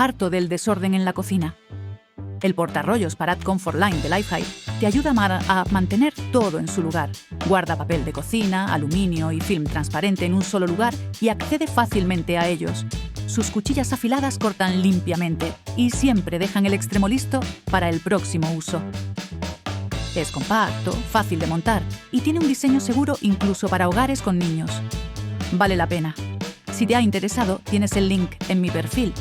¿Harto del desorden en la cocina? El portarrollos Parad Comfort Line de Lifehide te ayuda a mantener todo en su lugar. Guarda papel de cocina, aluminio y film transparente en un solo lugar y accede fácilmente a ellos. Sus cuchillas afiladas cortan limpiamente y siempre dejan el extremo listo para el próximo uso. Es compacto, fácil de montar y tiene un diseño seguro incluso para hogares con niños. Vale la pena. Si te ha interesado, tienes el link en mi perfil